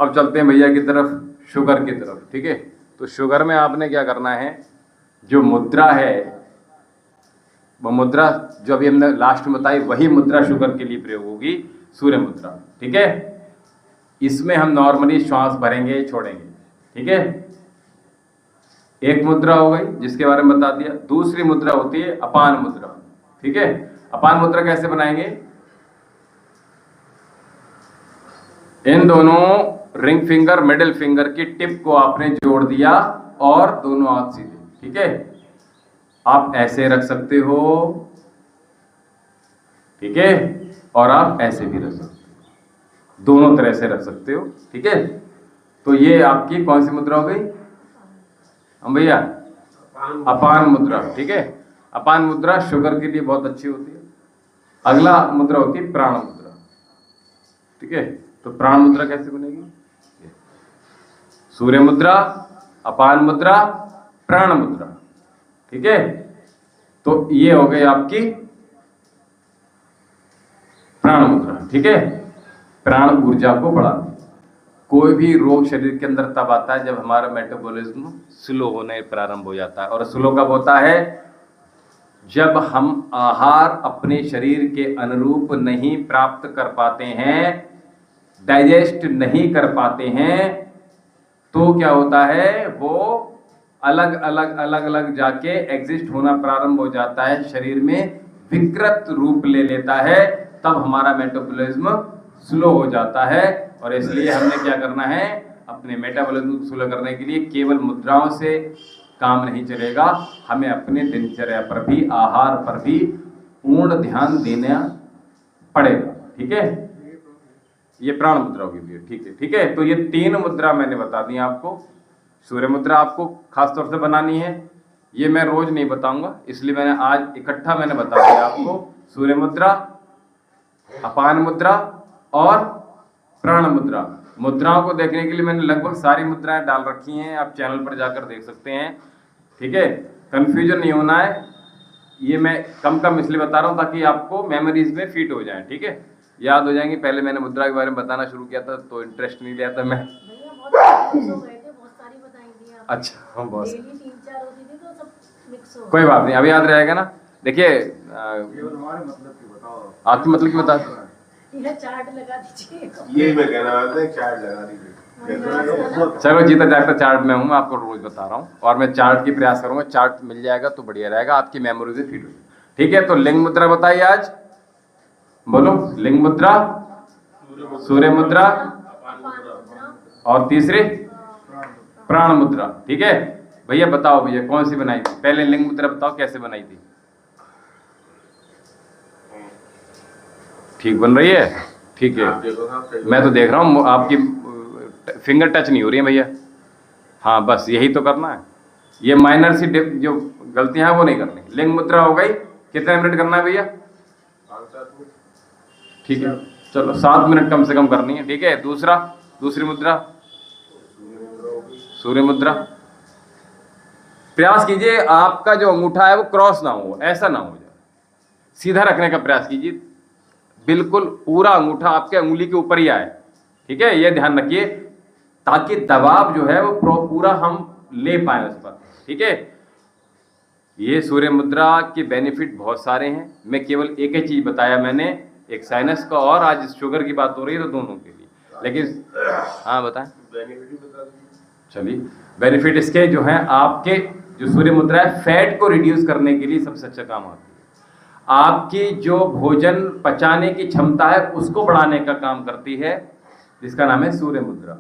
अब चलते हैं भैया की तरफ, शुगर की तरफ। ठीक है, तो शुगर में आपने क्या करना है, जो मुद्रा है वो मुद्रा जो अभी हमने लास्ट में बताई वही मुद्रा शुगर के लिए प्रयोग होगी, सूर्य मुद्रा। ठीक है, इसमें हम नॉर्मली श्वास भरेंगे छोड़ेंगे। ठीक है, एक मुद्रा हो गई जिसके बारे में बता दिया। दूसरी मुद्रा होती है अपान मुद्रा। ठीक है, अपान मुद्रा कैसे बनाएंगे, इन दोनों रिंग फिंगर मिडिल फिंगर की टिप को आपने जोड़ दिया और दोनों हाथ सीधे। ठीक है, आप ऐसे रख सकते हो, ठीक है, और आप ऐसे भी रख सकते हो, दोनों तरह से रख सकते हो। ठीक है, तो ये आपकी कौन सी मुद्रा हो गई हम भैया, अपान मुद्रा। ठीक है, अपान मुद्रा शुगर के लिए बहुत अच्छी होती है। अगला मुद्रा होती है प्राण मुद्रा। ठीक है, तो प्राण मुद्रा कैसे बनेगी, सूर्य मुद्रा, अपान मुद्रा, प्राण मुद्रा। ठीक है, तो ये हो गई आपकी प्राण मुद्रा। ठीक है, प्राण ऊर्जा को बढ़ाती है। कोई भी रोग शरीर के अंदर तब आता है जब हमारा मेटाबॉलिज्म स्लो होने प्रारंभ हो जाता है। और स्लो कब होता है, जब हम आहार अपने शरीर के अनुरूप नहीं प्राप्त कर पाते हैं, डाइजेस्ट नहीं कर पाते हैं, तो क्या होता है, वो अलग अलग जाके एग्जिस्ट होना प्रारंभ हो जाता है, शरीर में विकृत रूप ले लेता है, तब हमारा मेटाबॉलिज्म स्लो हो जाता है। और इसलिए हमने क्या करना है, अपने मेटाबॉलिज्म स्लो करने के लिए केवल मुद्राओं से काम नहीं चलेगा, हमें अपने दिनचर्या पर भी, आहार पर भी पूर्ण ध्यान देना पड़ेगा। ठीक है, ये प्राण मुद्रा होगी भैया। ठीक है, ठीक है, तो ये तीन मुद्रा मैंने बता दी आपको। सूर्य मुद्रा आपको खास तौर से बनानी है, ये मैं रोज नहीं बताऊंगा, इसलिए मैंने आज इकट्ठा मैंने बता दिया आपको। सूर्य मुद्रा, अपान मुद्रा और प्राण मुद्रा। मुद्राओं को देखने के लिए मैंने लगभग सारी मुद्राएं डाल रखी हैं, आप चैनल पर जाकर देख सकते हैं। ठीक है, कंफ्यूजन नहीं होना है, ये मैं कम इसलिए बता रहा हूं ताकि आपको मेमोरीज में फिट हो जाए। ठीक है, याद हो जाएंगी। पहले मैंने मुद्रा के बारे में बताना शुरू किया था तो इंटरेस्ट नहीं लिया था मैं। अच्छा, हम बहुत कोई बात नहीं, अभी याद रहेगा ना। देखिए आपकी मतलब की बता, चार्ट लगा दीजिए, ये मैं कह रहा था, चार्ट लगा दीजिए। चलो जीता जागता चार्ट में हूँ, मैं आपको रोज बता रहा हूँ और मैं चार्ट की प्रयास करूंगा, चार्ट मिल जाएगा तो बढ़िया रहेगा, आपकी मेमोरी से फिट हो। ठीक है, तो लिंग मुद्रा बताइए आज, बोलो। लिंग मुद्रा, सूर्य मुद्रा और तीसरी प्राण मुद्रा। ठीक है भैया, बताओ भैया कौन सी बनाई थी, पहले लिंग मुद्रा बताओ कैसे बनाई थी। ठीक बन रही है, ठीक है, मैं तो देख रहा हूँ आपकी फिंगर टच नहीं हो रही है भैया। हाँ बस यही तो करना है, ये माइनर सी जो गलतियां हैं वो नहीं करनी। लिंग मुद्रा हो गई, कितने मिनट करना है भैया, ठीक है, चलो 7 मिनट कम से कम करनी है। ठीक है, दूसरी मुद्रा सूर्य मुद्रा। प्रयास कीजिए आपका जो अंगूठा है वो क्रॉस ना हो, ऐसा ना हो जाए, सीधा रखने का प्रयास कीजिए, बिल्कुल पूरा अंगूठा आपके उंगली के ऊपर ही आए। ठीक है, ये ध्यान रखिए ताकि दबाव जो है वो पूरा हम ले पाए उस पर। ठीक है, ये सूर्य मुद्रा के बेनिफिट बहुत सारे हैं, मैं केवल एक ही चीज बताया मैंने, एक साइनस का और आज शुगर की बात हो रही है तो दोनों के लिए, लेकिन हाँ बताएं। चलिए, बेनिफिट इसके जो है, आपके जो सूर्य मुद्रा है फैट को रिड्यूस करने के लिए सबसे अच्छा काम आती है, आपकी जो भोजन पचाने की क्षमता है उसको बढ़ाने का काम करती है, जिसका नाम है सूर्य मुद्रा।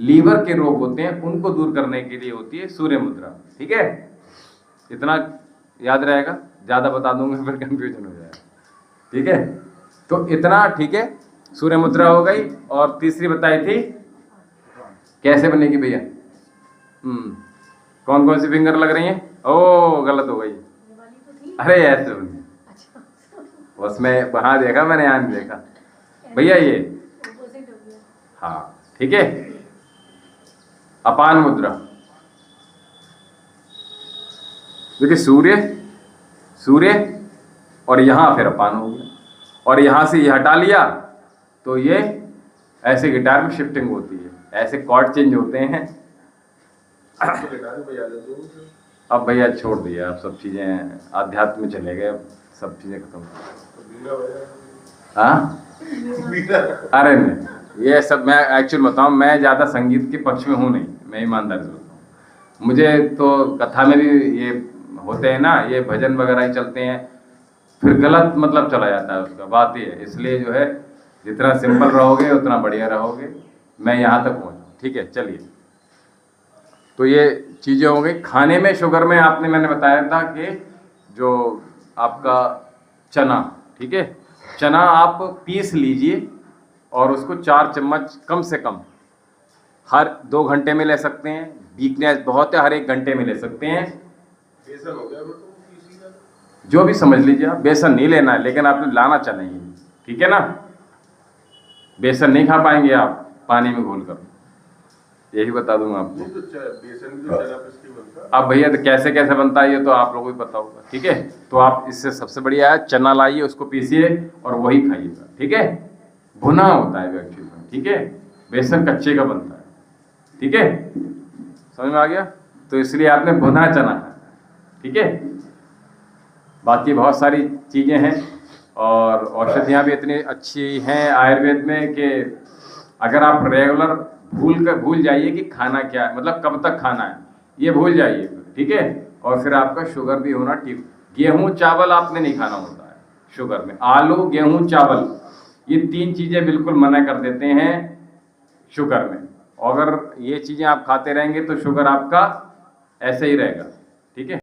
लीवर के रोग होते हैं उनको दूर करने के लिए होती है सूर्य मुद्रा। ठीक है, इतना याद रहेगा, ज्यादा बता दूंगा फिर कंफ्यूजन हो जाएगा। ठीक है, तो इतना ठीक है, सूर्य मुद्रा हो गई और तीसरी बताई थी कैसे बनेगी भैया, कौन कौन सी फिंगर लग रही हैं, ओ गलत हो गई, अरे ऐसे बनी, बस मैं वहां देखा, मैंने यहाँ नहीं देखा भैया, ये हाँ ठीक है। अपान मुद्रा, देखिए सूर्य और यहां फिर अपान हो गया, और यहां से ये हटा लिया तो ये ऐसे गिटार में शिफ्टिंग होती है, ऐसे कॉर्ड चेंज होते हैं। तो गिटार ही बजा लेते हो। अब भैया छोड़ दिया, अब सब चीज़ें आध्यात्म में चले गए, अब सब चीज़ें खत्म। तो बीना बजा। हाँ बीना। अरे नहीं, ये सब मैं एक्चुअल बताऊँ, मैं ज़्यादा संगीत के पक्ष में हूँ नहीं, मैं ईमानदारी से बताऊँ। मुझे तो कथा में भी ये होते हैं ना, ये भजन वगैरह ही चलते हैं, फिर गलत मतलब चला जाता है उसका, बात ये है। इसलिए जो है जितना सिंपल रहोगे उतना बढ़िया रहोगे। मैं यहाँ तक पहुँचा, ठीक है। चलिए, तो ये चीज़ें हो गई। खाने में शुगर में मैंने बताया था कि जो आपका चना, ठीक है, चना आप पीस लीजिए और उसको 4 चम्मच कम से कम हर 2 घंटे में ले सकते हैं। वीकनेस बहुत है, हर 1 घंटे में ले सकते हैं। बेसन हो गया फिर तो किसी का। जो भी समझ लीजिए आप, बेसन नहीं लेना है, लेकिन आपने लाना चना ही, ठीक है ना। बेसन नहीं खा पाएंगे आप पानी में घोल कर, यही बता दूंगा आपको। नहीं तो बेसन भी तो चना पिस के बनता है। अब भैया तो कैसे कैसे बनता है ये तो आप लोगों को भी पता होगा, ठीक है। तो आप इससे सबसे बढ़िया है चना लाइए, उसको पीसिए और वही खाइएगा, ठीक है। भुना होता है एक्चुअली, ठीक है, बेसन कच्चे का बनता है, ठीक है, समझ में आ गया। तो इसलिए आपने भुना चना खाना, ठीक है। बाकी बहुत सारी चीज़ें हैं और औषधियाँ भी इतनी अच्छी हैं आयुर्वेद में कि अगर आप रेगुलर भूल जाइए कि खाना क्या है, मतलब कब तक खाना है, ये भूल जाइए, ठीक है। और फिर आपका शुगर भी होना ठीक। गेहूं चावल आपने नहीं खाना होता है शुगर में, आलू गेहूं चावल ये 3 चीज़ें बिल्कुल मना कर देते हैं शुगर में। अगर ये चीज़ें आप खाते रहेंगे तो शुगर आपका ऐसे ही रहेगा, ठीक है।